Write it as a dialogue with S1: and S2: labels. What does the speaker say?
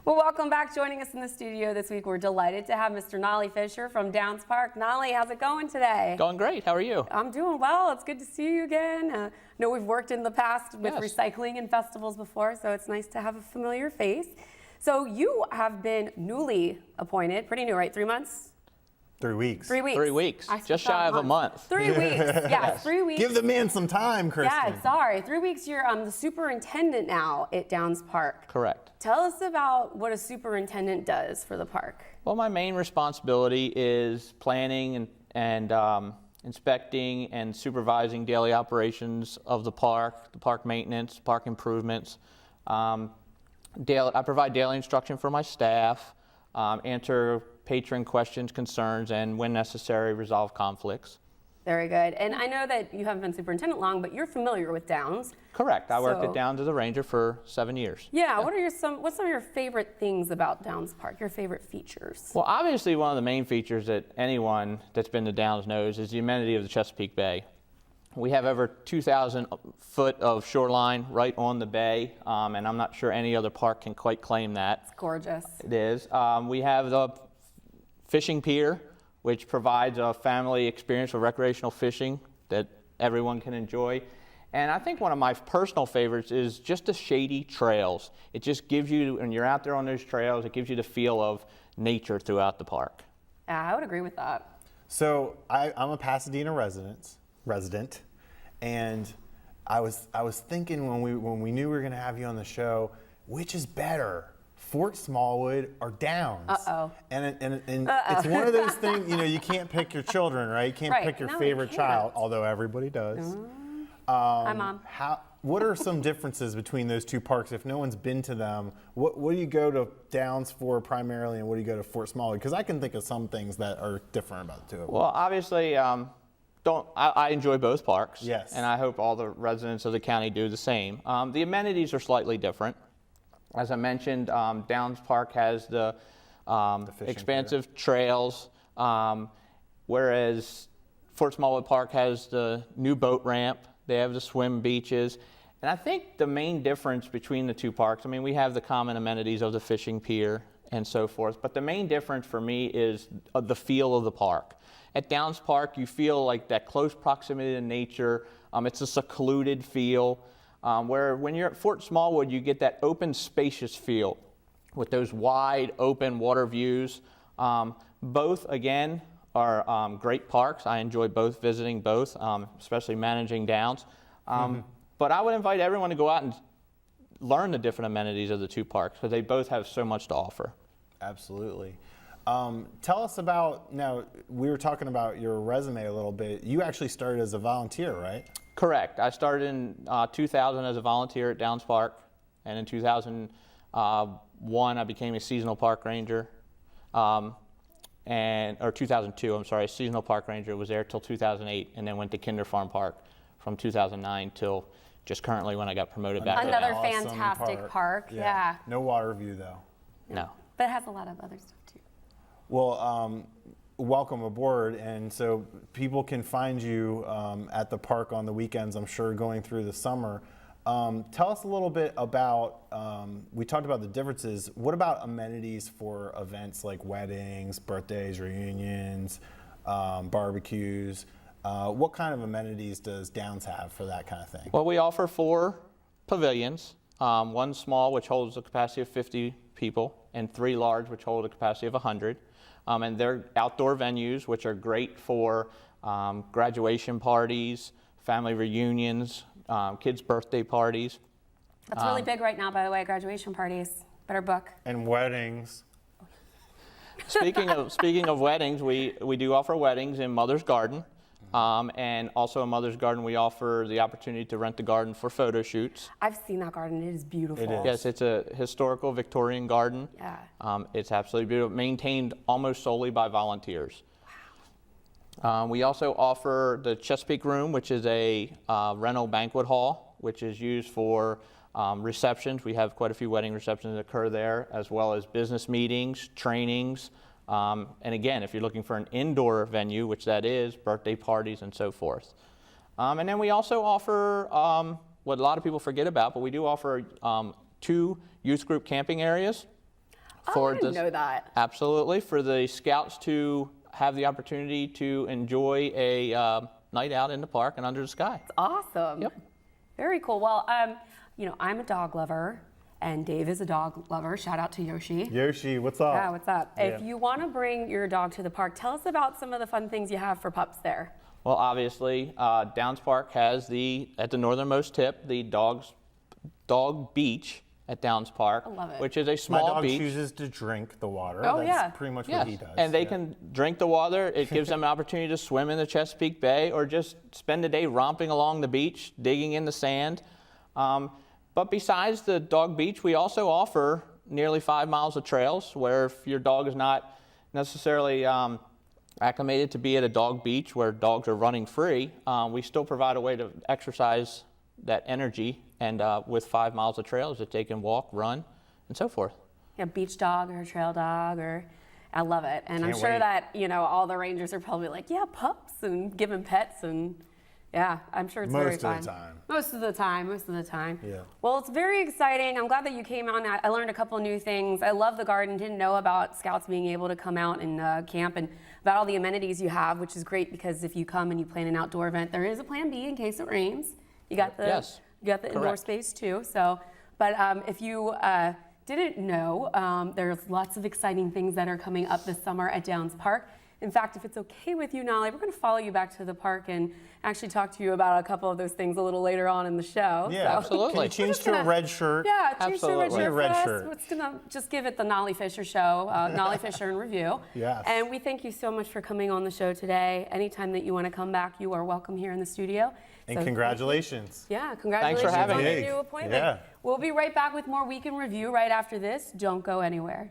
S1: Well, welcome back. Joining us in the studio this week, we're delighted to have Mr. Nolley Fisher from Downs Park. Nolley, how's it going today?
S2: Going great. How are you?
S1: I'm doing well. It's good to see you again. I know we've worked in the past with recycling and festivals before, so it's nice to have a familiar face. So you have been newly appointed, pretty new, right? 3 months?
S3: 3 weeks.
S1: 3 weeks.
S2: 3 weeks. Just shy of a month.
S1: 3 weeks. Yes, 3 weeks.
S3: Give the man some time, Kristen.
S1: Yeah, sorry. 3 weeks. You're the superintendent now at Downs Park.
S2: Correct.
S1: Tell us about what a superintendent does for the park.
S2: Well, my main responsibility is planning and inspecting and supervising daily operations of the park maintenance, park improvements. I provide daily instruction for my staff, answer patron questions, concerns, and when necessary, resolve conflicts.
S1: Very good. And I know that you haven't been superintendent long, but you're familiar with Downs.
S2: Correct. I worked at Downs as a ranger for 7 years.
S1: Yeah. What's some of your favorite things about Downs Park? Your favorite features?
S2: Well, obviously one of the main features that anyone that's been to Downs knows is the amenity of the Chesapeake Bay. We have over 2,000 foot of shoreline right on the bay, and I'm not sure any other park can quite claim that.
S1: It's gorgeous.
S2: It is. We have the fishing pier, which provides a family experience for recreational fishing that everyone can enjoy. And I think one of my personal favorites is just the shady trails. It just gives you, when you're out there on those trails, it gives you the feel of nature throughout the park.
S1: Yeah, I would agree with that.
S3: So I'm a Pasadena resident, and I was thinking when we knew we were going to have you on the show, which is better, Fort Smallwood or Downs? And it's one of those things, you can't pick your children, right? You can't pick your favorite child, although everybody does.
S1: Hi, Mom.
S3: What are some differences between those two parks? If no one's been to them, what do you go to Downs for primarily, and what do you go to Fort Smallwood? Because I can think of some things that are different about the two of them.
S2: Well, obviously, I enjoy both parks.
S3: Yes.
S2: And I hope all the residents of the county do the same. The amenities are slightly different. As I mentioned, Downs Park has the expansive trails, whereas Fort Smallwood Park has the new boat ramp. They have the swim beaches. And I think the main difference between the two parks, we have the common amenities of the fishing pier and so forth, but the main difference for me is the feel of the park. At Downs Park, you feel like that close proximity to nature. It's a secluded feel. Where when you're at Fort Smallwood, you get that open, spacious feel with those wide, open water views. Both, again, are great parks. I enjoy visiting both, especially managing Downs. But I would invite everyone to go out and learn the different amenities of the two parks because they both have so much to offer.
S3: Absolutely. Tell us about, now, we were talking about your resume a little bit. You actually started as a volunteer, right?
S2: Correct. I started in 2000 as a volunteer at Downs Park, and in 2001 I became a seasonal park ranger, or 2002, I'm sorry, seasonal park ranger. Was there till 2008, and then went to Kinder Farm Park from 2009 till just currently when I got promoted back.
S1: Another fantastic park. Yeah.
S3: No water view though.
S2: No.
S1: But it has a lot of other stuff too.
S3: Well, welcome aboard, and so people can find you at the park on the weekends, I'm sure, going through the summer. Tell us a little bit about, we talked about the differences, what about amenities for events like weddings, birthdays, reunions, barbecues? What kind of amenities does Downs have for that kind of thing?
S2: Well, we offer 4 pavilions, one small which holds a capacity of 50 people, and 3 large which hold a capacity of 100. And they're outdoor venues, which are great for graduation parties, family reunions, kids' birthday parties.
S1: That's really big right now, by the way, graduation parties. Better book.
S3: And weddings.
S2: Speaking of weddings, we do offer weddings in Mother's Garden. And also in Mother's Garden, we offer the opportunity to rent the garden for photo shoots.
S1: I've seen that garden. It is beautiful.
S3: It is.
S2: Yes, it's a historical Victorian garden.
S1: Yeah.
S2: It's absolutely beautiful, maintained almost solely by volunteers. Wow. We also offer the Chesapeake Room, which is a rental banquet hall, which is used for receptions. We have quite a few wedding receptions that occur there, as well as business meetings, trainings, and again, if you're looking for an indoor venue, which that is, birthday parties and so forth. And then we also offer what a lot of people forget about, but we do offer 2 youth group camping areas.
S1: Oh, I didn't know that.
S2: Absolutely, for the scouts to have the opportunity to enjoy a night out in the park and under the sky.
S1: It's awesome.
S2: Yep.
S1: Very cool. Well, you know, I'm a dog lover, and Dave is a dog lover. Shout out to Yoshi.
S3: Yoshi, what's up?
S1: Yeah, what's up?
S3: Yeah.
S1: If you want to bring your dog to the park, tell us about some of the fun things you have for pups there.
S2: Well, obviously, Downs Park has at the northernmost tip, the dog beach at Downs Park,
S1: I love it.
S2: which is a
S3: My
S2: small
S3: dog
S2: beach.
S3: chooses to drink the water.
S1: Oh,
S3: That's
S1: yeah.
S3: pretty much
S2: Yes,
S3: what he does.
S2: and they
S3: yeah.
S2: can drink the water. It gives them an opportunity to swim in the Chesapeake Bay or just spend the day romping along the beach, digging in the sand. But besides the dog beach, we also offer nearly 5 miles of trails where if your dog is not necessarily acclimated to be at a dog beach where dogs are running free, we still provide a way to exercise that energy and with 5 miles of trails that they can walk, run, and so forth.
S1: Yeah, beach dog or trail dog, or I love it. And I'm
S3: Can't
S1: sure
S3: wait.
S1: that, you know, all the rangers are probably like, yeah, pups, and giving pets, and yeah, I'm sure it's very
S3: Most of
S1: fun.
S3: the time.
S1: Most of the time.
S3: Yeah.
S1: Well, it's very exciting. I'm glad that you came on. I learned a couple new things. I love the garden. Didn't know about scouts being able to come out and camp, and about all the amenities you have, which is great because if you come and you plan an outdoor event, there is a plan B in case it rains. You got the
S2: Yes.
S1: you got the indoor
S2: Correct.
S1: space too. So, but if you didn't know, there's lots of exciting things that are coming up this summer at Downs Park. In fact, if it's okay with you, Nolley, we're going to follow you back to the park and actually talk to you about a couple of those things a little later on in the show.
S3: Yeah,
S1: So-
S2: Absolutely.
S3: Can you change to a red shirt?
S1: Yeah, change to a red
S2: Absolutely.
S1: shirt
S3: Red
S1: for us.
S3: shirt.
S1: It's gonna just give it the Nolley Fisher show, Nolley Fisher in review.
S3: Yes.
S1: And we thank you so much for coming on the show today. Anytime that you want to come back, you are welcome here in the studio.
S3: And
S1: So-
S3: congratulations.
S1: Yeah, congratulations
S2: having
S1: on
S3: me.
S1: your new appointment.
S3: Yeah.
S1: We'll be right back with more Week in Review right after this. Don't go anywhere.